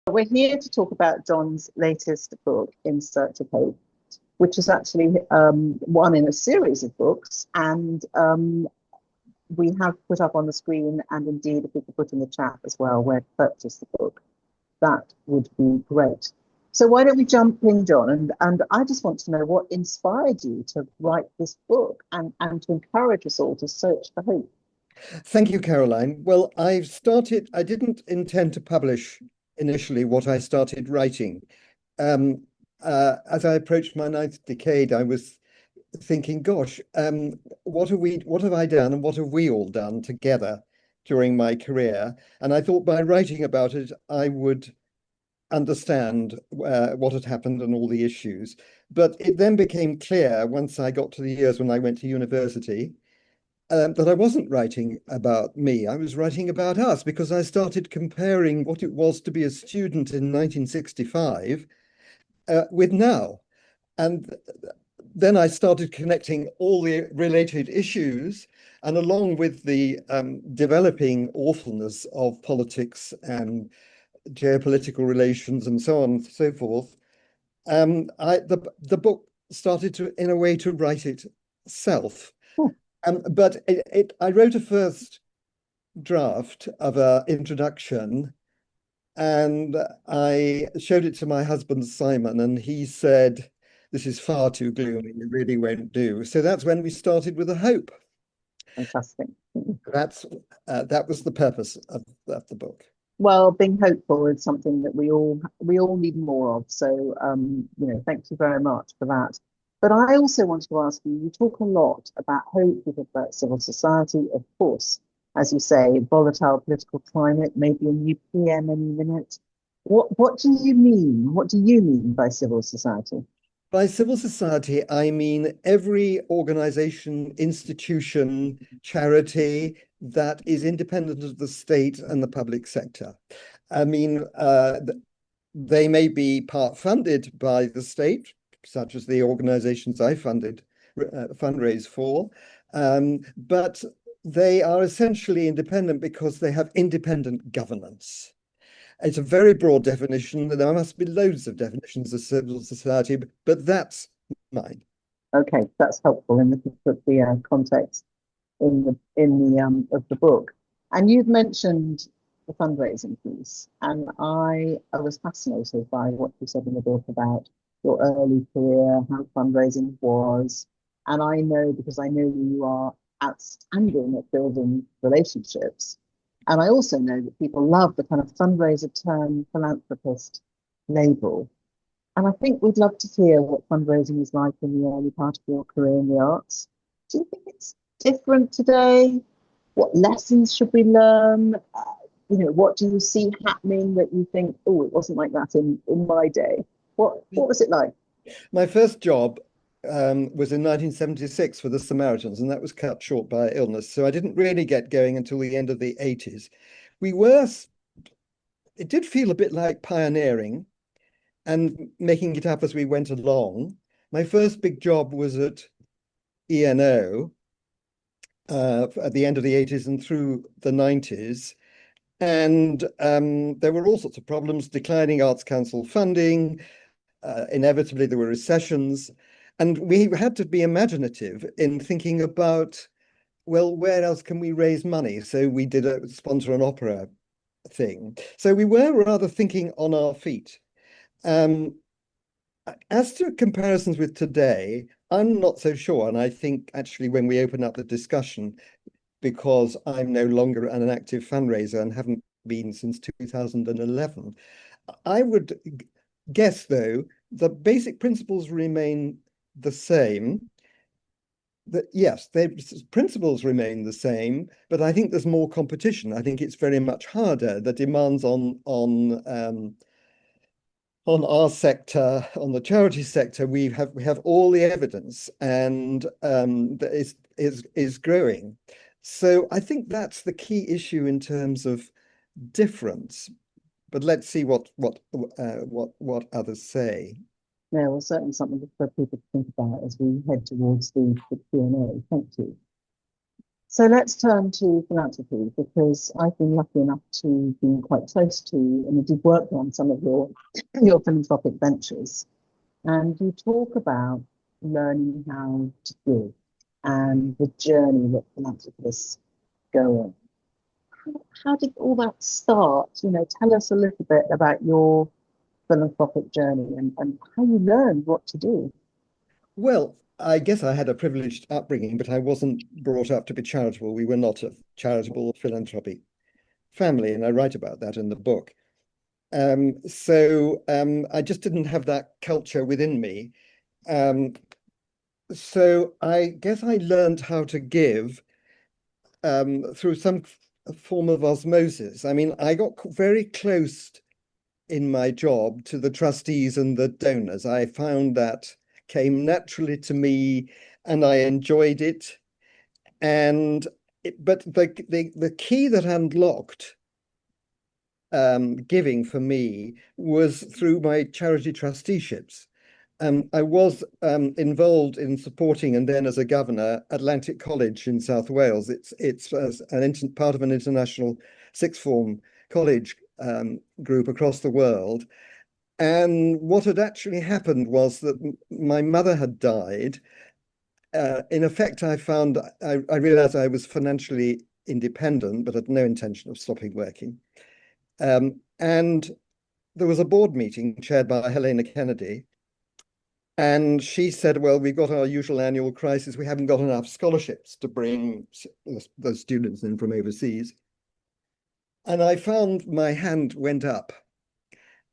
We're here to talk about John's latest book, In Search of Hope, which is actually one in a series of books. And we have put up on the screen, and indeed, if we could put in the chat as well, where to purchase the book, that would be great. So why don't we jump in, John? And I just want to know what inspired you to write this book and to encourage us all to search for hope. Thank you, Caroline. Well, I didn't intend to publish initially what I started writing. As I approached my ninth decade, I was thinking, gosh, what have I done and what have we all done together during my career? And I thought by writing about it, I would understand what had happened and all the issues. But it then became clear once I got to the years when I went to university that I wasn't writing about me. I was writing about us because I started comparing what it was to be a student in 1965 with now. And then I started connecting all the related issues. And along with the developing awfulness of politics and geopolitical relations and so on and so forth, the book started to, in a way, to write itself. But I wrote a first draft of an introduction, and I showed it to my husband Simon, and he said, "This is far too gloomy. It really won't do." So that's when we started with a hope. Fantastic. That was the purpose of the book. Well, being hopeful is something that we all need more of. So, thank you very much for that. But I also wanted to ask you, you talk a lot about hope, you talk about civil society, of course, as you say, volatile political climate, maybe a new PM any minute. What do you mean? What do you mean by civil society? By civil society, I mean every organization, institution, charity that is independent of the state and the public sector. I mean, they may be part funded by the state, such as the organizations I fundraise for, but they are essentially independent because they have independent governance. It's a very broad definition. There must be loads of definitions of civil society, but that's mine. Okay, that's helpful in the context in the of the book. And you've mentioned the fundraising piece, and I was fascinated by what you said in the book about your early career, how fundraising was. And I know, because I know you are outstanding at building relationships. And I also know that people love the kind of fundraiser turn philanthropist label. And I think we'd love to hear what fundraising is like in the early part of your career in the arts. Do you think it's different today? What lessons should we learn? What do you see happening that you think, oh, it wasn't like that in my day? What was it like? My first job was in 1976 for the Samaritans, and that was cut short by illness. So I didn't really get going until the end of the 80s. It did feel a bit like pioneering and making it up as we went along. My first big job was at ENO at the end of the 80s and through the 90s. And there were all sorts of problems, declining Arts Council funding. Inevitably, there were recessions. And we had to be imaginative in thinking about, well, where else can we raise money? So we did sponsor an opera thing. So we were rather thinking on our feet. As to comparisons with today, I'm not so sure. And I think actually when we open up the discussion, because I'm no longer an active fundraiser and haven't been since 2011, I would guess, though, the basic principles remain the same. That yes, the principles remain the same, but I think there's more competition. I think it's very much harder. The demands on our sector, on the charity sector, we have all the evidence, and that is growing. So I think that's the key issue in terms of difference. But let's see what others say. Yeah, well, certainly something for people to think about as we head towards the Q&A. Thank you. So let's turn to philanthropy because I've been lucky enough to be quite close to and indeed worked on some of your philanthropic ventures. And you talk about learning how to give and the journey that philanthropists go on. How did all that start? Tell us a little bit about your philanthropic journey and how you learned what to do. Well, I guess I had a privileged upbringing, but I wasn't brought up to be charitable. We were not a charitable philanthropy family, and I write about that in the book. So I just didn't have that culture within me. Um, so I guess I learned how to give through some form of osmosis. I mean, I got very close in my job to the trustees and the donors. I found that came naturally to me and I enjoyed it. But the key that unlocked giving for me was through my charity trusteeships. I was involved in supporting, and then as a governor, Atlantic College in South Wales. It's part of an international sixth form college group across the world. And what had actually happened was that my mother had died. In effect, I realized I was financially independent, but had no intention of stopping working. And there was a board meeting chaired by Helena Kennedy. And she said, well, we've got our usual annual crisis. We haven't got enough scholarships to bring those students in from overseas. And I found my hand went up.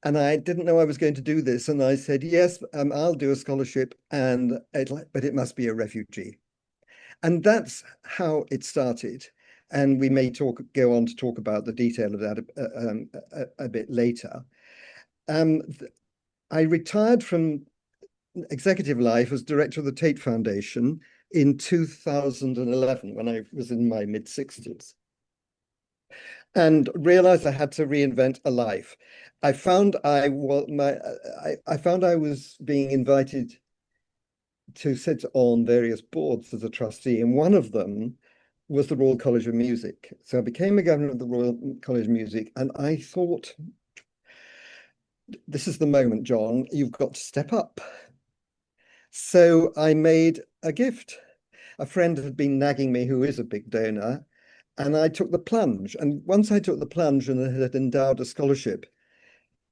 And I didn't know I was going to do this. And I said, yes, I'll do a scholarship, but it must be a refugee. And that's how it started. And we may go on to talk about the detail of that a bit later. I retired from executive life as director of the Tate Foundation in 2011 when I was in my mid-60s. And realized I had to reinvent a life. I found I was being invited to sit on various boards as a trustee, and one of them was the Royal College of Music. So I became a governor of the Royal College of Music, and I thought, this is the moment, John, you've got to step up. So I made a gift. A friend had been nagging me, who is a big donor, and I took the plunge. And once I took the plunge and had endowed a scholarship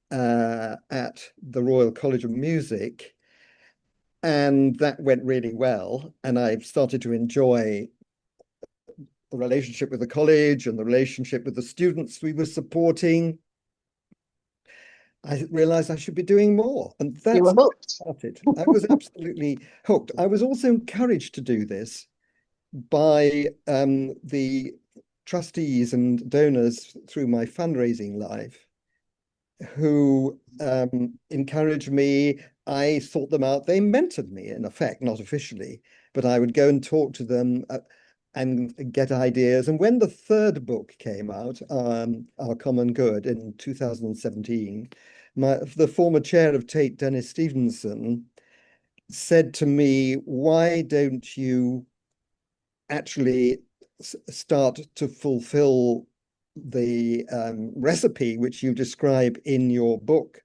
at the Royal College of Music, and that went really well, and I started to enjoy the relationship with the college and the relationship with the students we were supporting, I realized I should be doing more. And You that's were hooked. started. I was absolutely hooked. I was also encouraged to do this by the trustees and donors through my fundraising life who encouraged me. I sought them out. They mentored me, in effect, not officially, but I would go and talk to them and get ideas. And when the third book came out, Our Common Good, in 2017, the former chair of Tate, Dennis Stevenson, said to me, why don't you actually start to fulfill the recipe which you describe in your book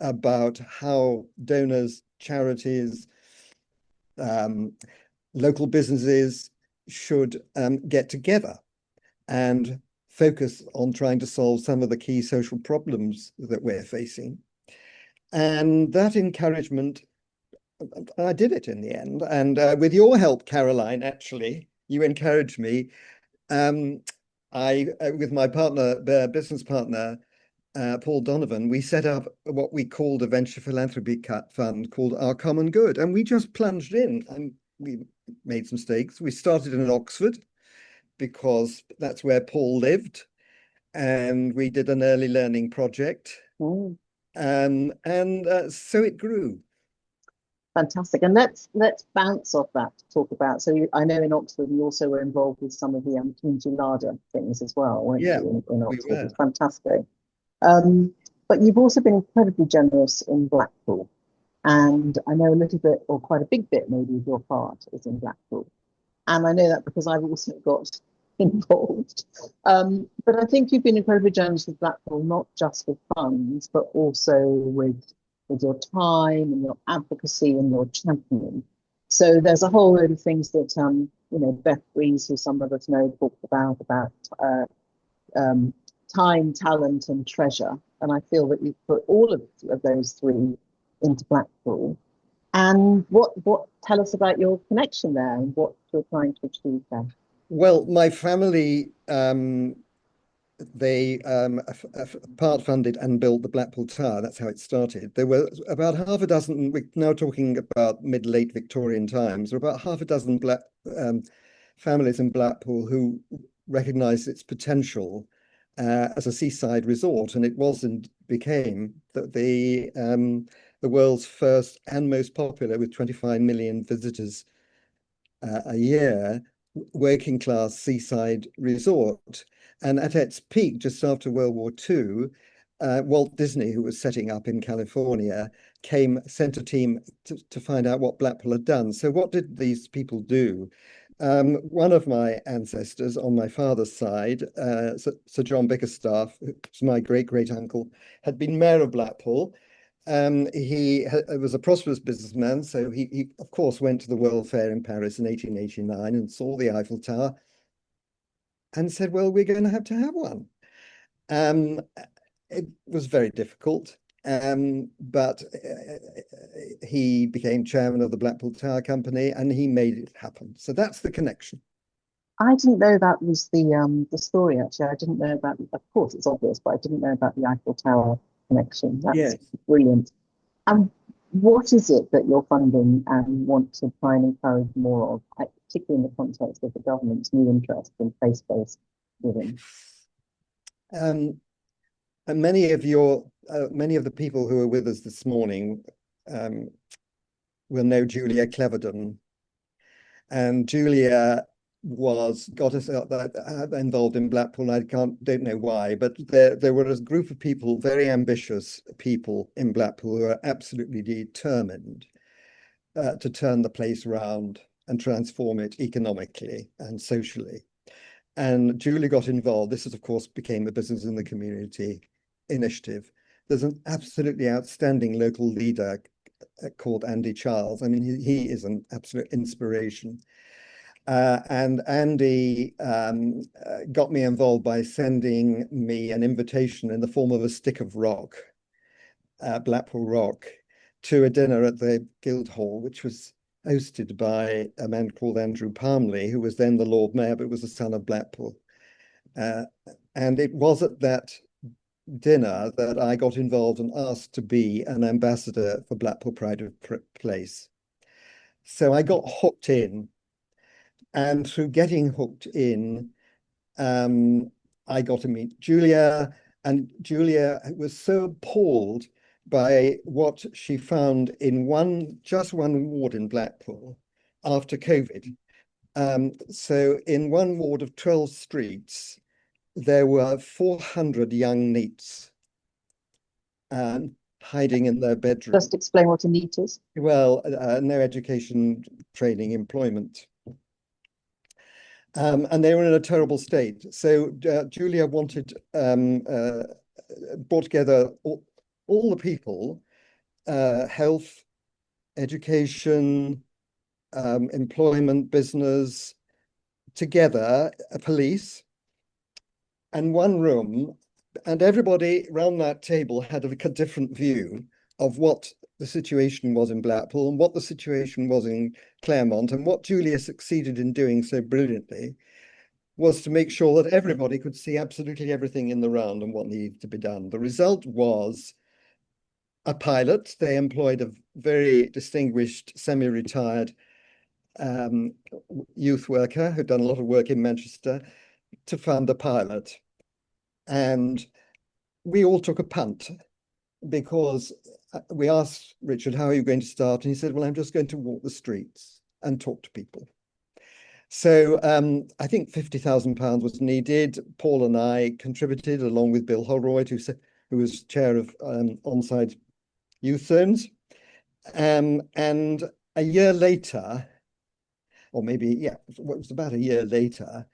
about how donors, charities, local businesses should get together and focus on trying to solve some of the key social problems that we're facing. And that encouragement, I did it in the end. And with your help, Caroline, actually, you encouraged me. With my business partner, Paul Donovan, we set up what we called a venture philanthropy fund called Our Common Good. And we just plunged in and we made some mistakes. We started in Oxford because that's where Paul lived. And we did an early learning project. Mm. So it grew. Fantastic. And let's bounce off that to talk about. So I know in Oxford you also were involved with some of the community larder things as well, weren't Yeah, you, in we Oxford? were. It's fantastic. But you've also been incredibly generous in Blackpool. And I know a little bit, or quite a big bit maybe, of your part is in Blackpool. And I know that because I've also got involved. But I think you've been incredibly generous with Blackpool, not just with funds, but also with your time and your advocacy and your championing. So there's a whole load of things that Beth Breeze, who some of us know, talked about uh, time, talent, and treasure. And I feel that you've put all of those three into Blackpool. And what tell us about your connection there and what you're trying to achieve there? Well, my family, they part funded and built the Blackpool Tower. That's how it started. There were about half a dozen, we're now talking about mid-late Victorian times, there were about half a dozen families in Blackpool who recognized its potential as a seaside resort, and it was and became the world's first and most popular, with 25 million visitors a year, working class seaside resort. And at its peak, just after World War II, Walt Disney, who was setting up in California, sent a team to find out what Blackpool had done. So what did these people do? One of my ancestors on my father's side, Sir John Bickerstaff, who's my great uncle, had been mayor of Blackpool. He was a prosperous businessman, so he of course went to the World Fair in Paris in 1889 and saw the Eiffel Tower and said, well, we're going to have one. It was very difficult, but he became chairman of the Blackpool Tower Company and he made it happen. So that's the connection. I didn't know that was the story actually. I didn't know about, of course it's obvious, but I didn't know about the Eiffel Tower connection. That's Yes. brilliant. And what is it that you're funding and want to try and encourage more of, particularly in the context of the government's new interest in place-based living? And many of the people who are with us this morning will know Julia Cleverdon. And Julia got us involved in Blackpool. I don't know why, but there were a group of people, very ambitious people in Blackpool, who are absolutely determined to turn the place around and transform it economically and socially. And Julia got involved. This, of course, became a business in the community initiative. There's an absolutely outstanding local leader called Andy Charles. I mean, he is an absolute inspiration. And Andy got me involved by sending me an invitation in the form of a stick of rock, Blackpool Rock, to a dinner at the Guildhall, which was hosted by a man called Andrew Palmley, who was then the Lord Mayor, but was the son of Blackpool. And it was at that dinner that I got involved and asked to be an ambassador for Blackpool Pride of Place. So I got hooked in. And through getting hooked in, I got to meet Julia, and Julia was so appalled by what she found in just one ward in Blackpool after COVID. So in one ward of 12 streets, there were 400 young NEETs hiding in their bedroom. Just explain what a NEET is. Well, no education, training, employment. And they were in a terrible state. So Julia brought together all the people, health, education, employment, business, together, police, and one room. And everybody around that table had a different view of what the situation was in Blackpool and what the situation was in Claremont. And what Julia succeeded in doing so brilliantly was to make sure that everybody could see absolutely everything in the round and what needed to be done. The result was a pilot. They employed a very distinguished semi-retired youth worker who'd done a lot of work in Manchester to fund the pilot. And we all took a punt because we asked Richard, how are you going to start? And he said, well, I'm just going to walk the streets and talk to people. So I think £50,000 was needed. Paul and I contributed, along with Bill Holroyd, who was chair of Onside Youth Zones. And a year later, or maybe, yeah, it was about a year later,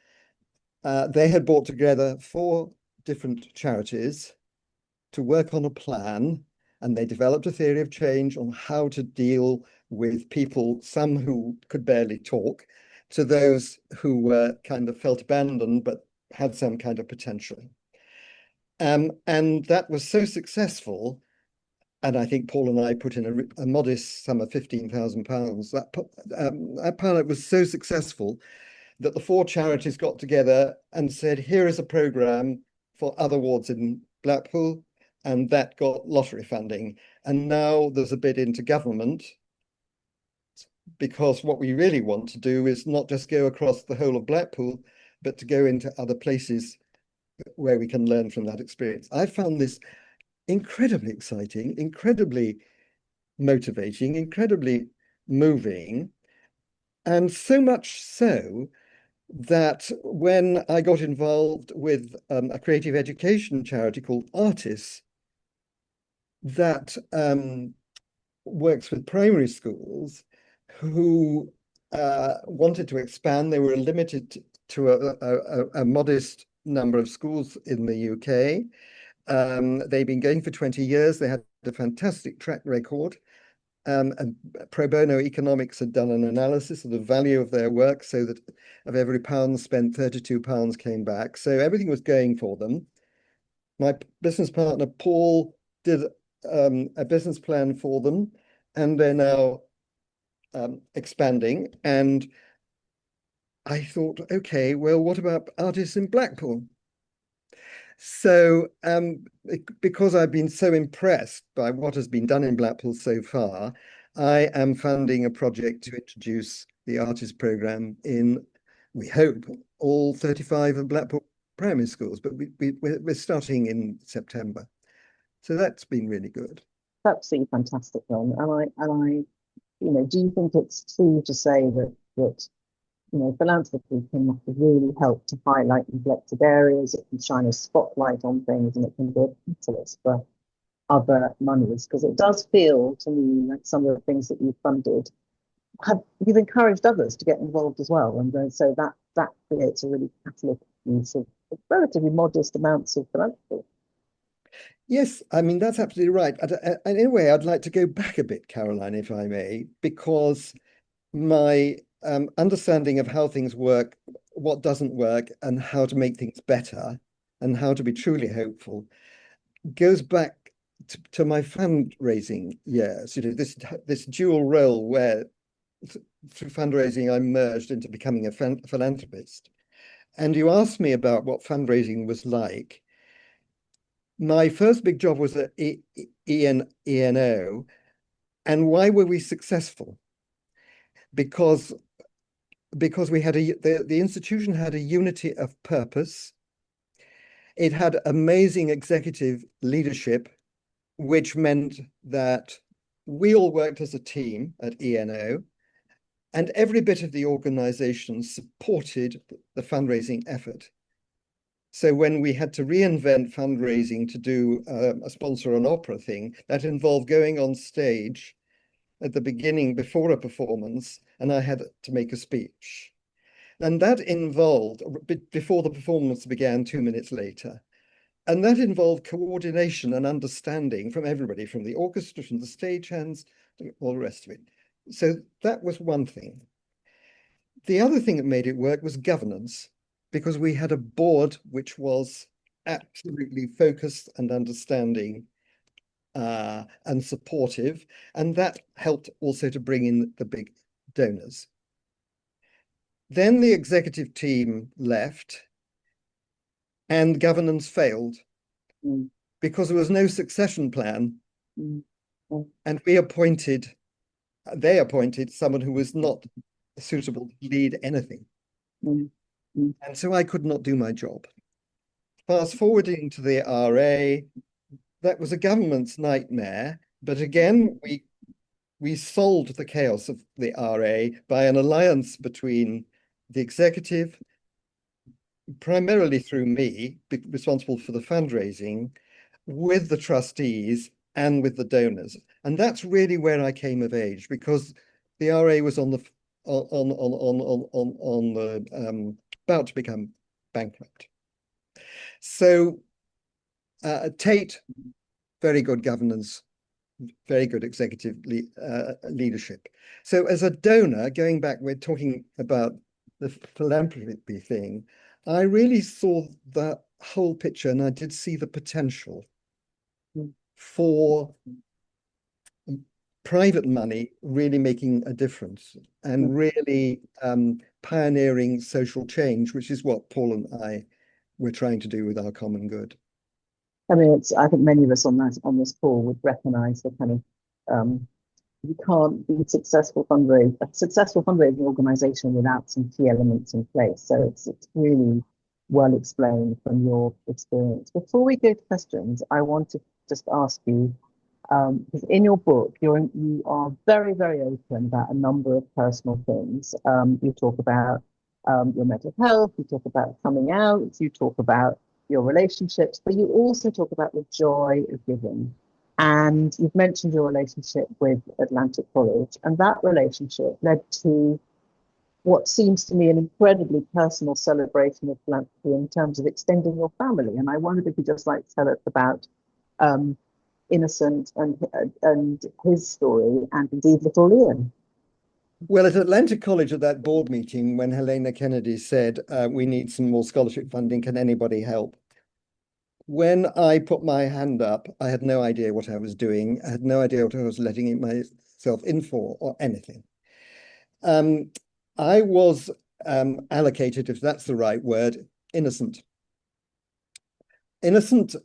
they had brought together 4 different charities to work on a plan, and they developed a theory of change on how to deal with people, some who could barely talk, to those who were kind of felt abandoned but had some kind of potential. And that was so successful, and I think Paul and I put in a modest sum of £15,000. That pilot was so successful that the 4 charities got together and said, here is a programme for other wards in Blackpool, and that got lottery funding. And now there's a bid into government, because what we really want to do is not just go across the whole of Blackpool, but to go into other places where we can learn from that experience. I found this incredibly exciting, incredibly motivating, incredibly moving, and so much so that when I got involved with a creative education charity called Artists that works with primary schools who wanted to expand, they were limited to a modest number of schools in the UK. They've been going for 20 years. They had a fantastic track record. And Pro Bono Economics had done an analysis of the value of their work, so that of every pound spent, £32 came back. So everything was going for them. My business partner, Paul, did a business plan for them, and they're now expanding. And I thought, okay, well, what about artists in Blackpool? So because I've been so impressed by what has been done in Blackpool so far, I am funding a project to introduce the artist programme in, we hope, all 35 of Blackpool primary schools, but we're starting in September. So that's been really good. That's absolutely fantastic, Ron. Do you think it's true to say that philanthropy can really help to highlight neglected areas? It can shine a spotlight on things, and it can be a catalyst for other monies. Because it does feel to me like some of the things that you've funded you've encouraged others to get involved as well, and so that creates a really catalytic use of relatively modest amounts of philanthropy. Yes, I mean, that's absolutely right. And in a way, I'd like to go back a bit, Caroline, if I may, because my understanding of how things work, what doesn't work, and how to make things better, and how to be truly hopeful, goes back to my fundraising years. This dual role where through fundraising I merged into becoming a philanthropist. And you asked me about what fundraising was like. My first big job was at ENO. And why were we successful? Because we had the institution had a unity of purpose. It had amazing executive leadership, which meant that we all worked as a team at ENO, and every bit of the organization supported the fundraising effort. So when we had to reinvent fundraising to do a sponsor an opera thing, that involved going on stage at the beginning before a performance, and I had to make a speech. And that involved, before the performance began 2 minutes later, and that involved coordination and understanding from everybody, from the orchestra, from the stagehands, all the rest of it. So that was one thing. The other thing that made it work was governance, because we had a board which was absolutely focused and understanding and supportive, and that helped also to bring in the big donors. Then the executive team left and governance failed because there was no succession plan. And they appointed someone who was not suitable to lead anything. And so I could not do my job. Fast forwarding to the RA, that was a government's nightmare. But again, we solved the chaos of the RA by an alliance between the executive, primarily through me, responsible for the fundraising, with the trustees and with the donors. And that's really where I came of age, because the RA was about to become bankrupt. So Tate, very good governance, very good executive leadership. So as a donor, going back, we're talking about the philanthropy thing, I really saw the whole picture, and I did see the potential for private money really making a difference and really pioneering social change, which is what Paul and I were trying to do with our common good. I mean, I think many of us on this call would recognise the kind of you can't be a successful fundraising organisation without some key elements in place. So it's really well explained from your experience. Before we go to questions, I want to just ask you, because in your book, you are very, very open about a number of personal things. You talk about your mental health, you talk about coming out, you talk about your relationships, but you also talk about the joy of giving. And you've mentioned your relationship with Atlantic College, and that relationship led to what seems to me an incredibly personal celebration of philanthropy in terms of extending your family. And I wondered if you'd just like to tell us about Innocent and his story, and indeed little Liam. Well, at Atlantic College at that board meeting, when Helena Kennedy said, we need some more scholarship funding, can anybody help? When I put my hand up, I had no idea what I was doing. I had no idea what I was letting myself in for or anything. I was allocated, if that's the right word, Innocent. Innocent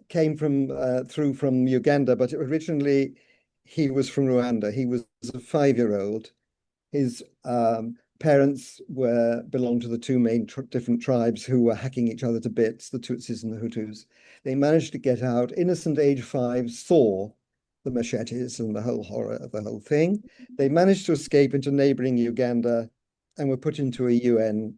came through from Uganda, but originally he was from Rwanda. He was a 5-year-old. His parents belonged to the two main different tribes who were hacking each other to bits, the Tutsis and the Hutus. They managed to get out. Innocent, age 5, saw the machetes and the whole horror of the whole thing. They managed to escape into neighboring Uganda and were put into a UN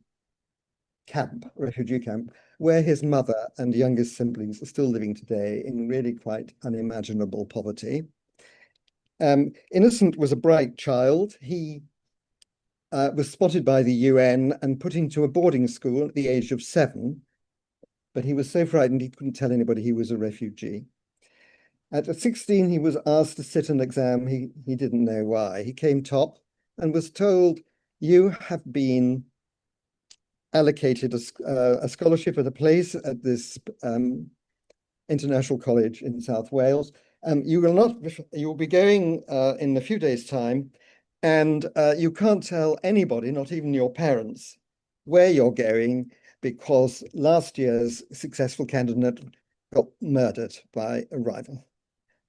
camp, refugee camp, where his mother and youngest siblings are still living today in really quite unimaginable poverty. Innocent was a bright child. He was spotted by the UN and put into a boarding school at the age of 7, but he was so frightened he couldn't tell anybody he was a refugee. At 16, he was asked to sit an exam. He didn't know why. He came top and was told, you have been allocated a scholarship at a place at this international college in South Wales. You will be going in a few days' time, and you can't tell anybody, not even your parents, where you're going, because last year's successful candidate got murdered by a rival.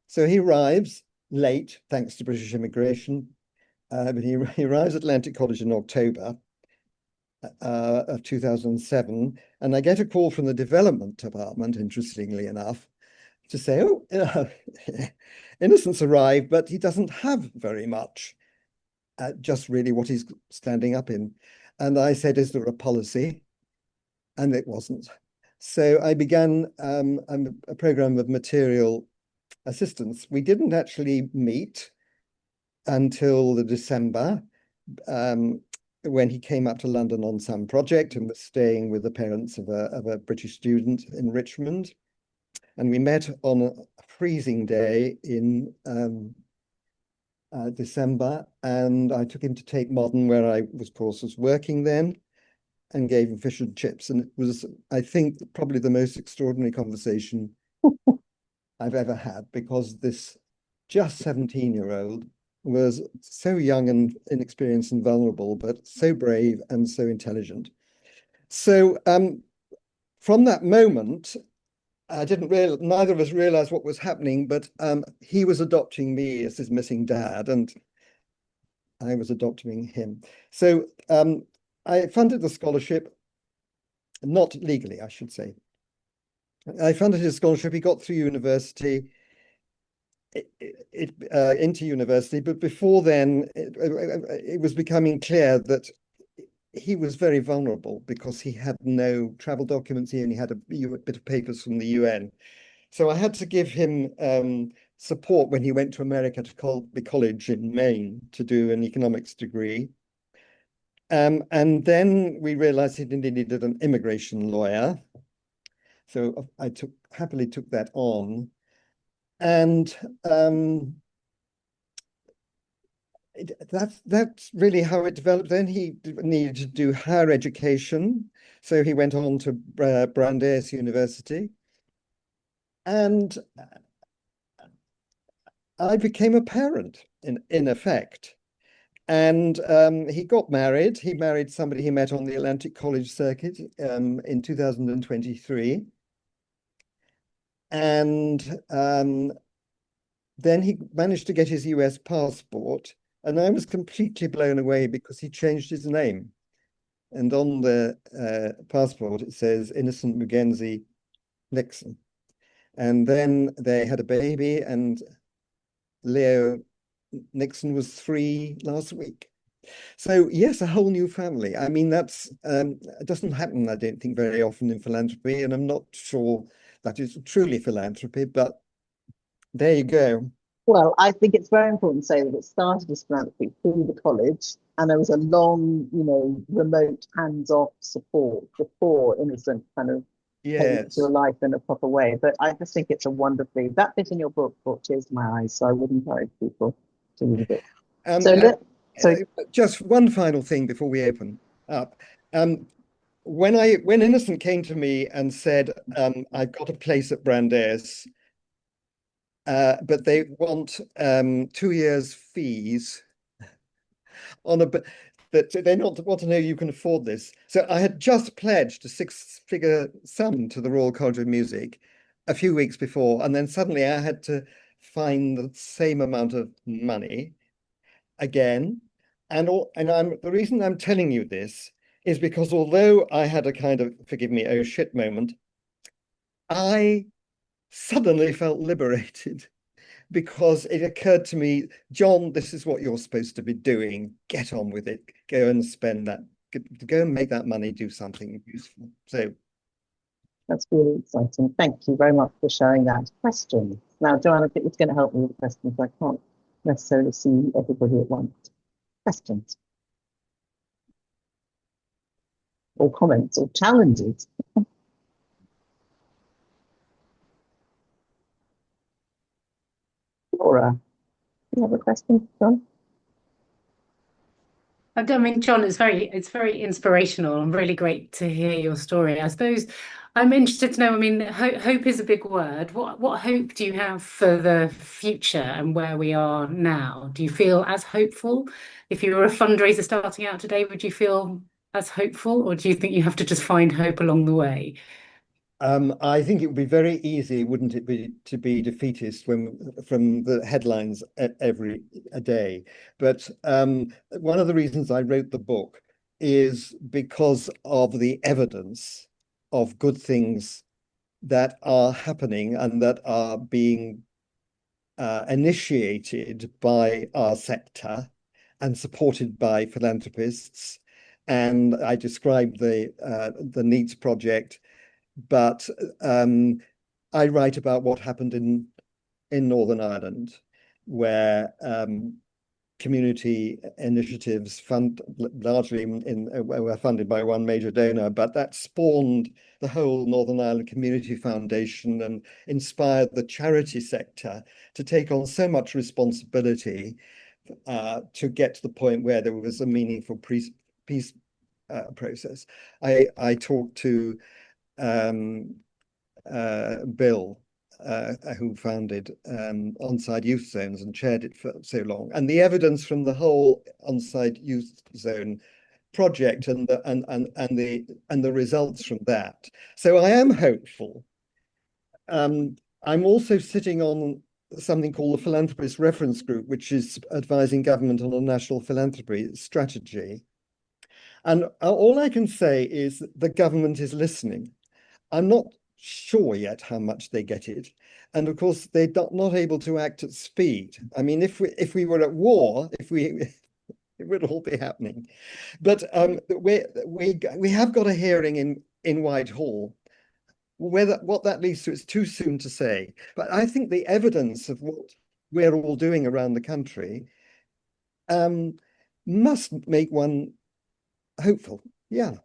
So he arrives late, thanks to British immigration, but he arrives at Atlantic College in October of 2007, and I get a call from the development department, interestingly enough, to say, oh, Innocent's arrived, but he doesn't have very much, just really what he's standing up in. And I said, is there a policy? And it wasn't. So I began a program of material assistance. We didn't actually meet until the December, when he came up to London on some project and was staying with the parents of a British student in Richmond. And we met on a freezing day in December, and I took him to Tate Modern, where I was, of course, working then, and gave him fish and chips. And it was, I think, probably the most extraordinary conversation I've ever had, because this just 17-year-old was so young and inexperienced and vulnerable, but so brave and so intelligent. So from that moment, neither of us realized what was happening, but he was adopting me as his missing dad, and I was adopting him. So I funded the scholarship, not legally, I should say. I funded his scholarship. He got through university, into university, but before then, it was becoming clear that he was very vulnerable because he had no travel documents. He only had a bit of papers from the UN. So I had to give him support when he went to America to Colby College in Maine to do an economics degree. And then we realized he needed an immigration lawyer. So I happily took that on. And that's really how it developed. Then he needed to do higher education. So he went on to Brandeis University. And I became a parent in effect. And he got married. He married somebody he met on the Atlantic College circuit in 2023. And then he managed to get his US passport. And I was completely blown away because he changed his name. And on the passport, it says Innocent Mugenzi Nickson. And then they had a baby, and Leo Nickson was 3 last week. So yes, a whole new family. I mean, that's it doesn't happen, I don't think, very often in philanthropy, and I'm not sure that is truly philanthropy, but there you go. Well, I think it's very important to say that it started as philanthropy through the college, and there was a long, remote, hands-off support before Innocent kind of came into Yes. your life in a proper way. But I just think it's a wonderfully, that bit in your book brought tears to my eyes, so I would encourage people to read it. Um, So uh, so just one final thing before we open up. When Innocent came to me and said, I've got a place at Brandeis, but they want 2 years fees on a that they not want to know you can afford this. So I had just pledged a 6-figure sum to the Royal College of Music a few weeks before, and then suddenly I had to find the same amount of money again. And the reason I'm telling you this is because although I had a kind of, forgive me, oh shit moment, I suddenly felt liberated because it occurred to me, John, this is what you're supposed to be doing. Get on with it. Go and spend that. Go and make that money do something useful. So that's really exciting. Thank you very much for sharing that. Questions. Now, Joanna, I think it's going to help me with the questions. I can't necessarily see everybody at once. Questions or comments or challenges. Laura, do you have a question, John? I mean, John, it's very inspirational and really great to hear your story. I suppose I'm interested to know, I mean, hope is a big word. What hope do you have for the future and where we are now? Do you feel as hopeful? If you were a fundraiser starting out today, would you feel as hopeful, or do you think you have to just find hope along the way? I think it would be very easy, wouldn't it be, to be defeatist from the headlines every a day. But one of the reasons I wrote the book is because of the evidence of good things that are happening and that are being initiated by our sector and supported by philanthropists. And I described the NEETS project, but I write about what happened in Northern Ireland, where community initiatives largely were funded by one major donor, but that spawned the whole Northern Ireland Community Foundation and inspired the charity sector to take on so much responsibility to get to the point where there was a meaningful peace process. I talked to Bill, who founded On-Side Youth Zones and chaired it for so long, and the evidence from the whole On-Side Youth Zone project and the results from that. So I am hopeful. I'm also sitting on something called the Philanthropist Reference Group, which is advising government on a national philanthropy strategy. And all I can say is that the government is listening. I'm not sure yet how much they get it. And of course, they're not able to act at speed. I mean, if we were at war, it would all be happening. But we have got a hearing in Whitehall. What that leads to is too soon to say. But I think the evidence of what we're all doing around the country must make one hopeful. Yeah.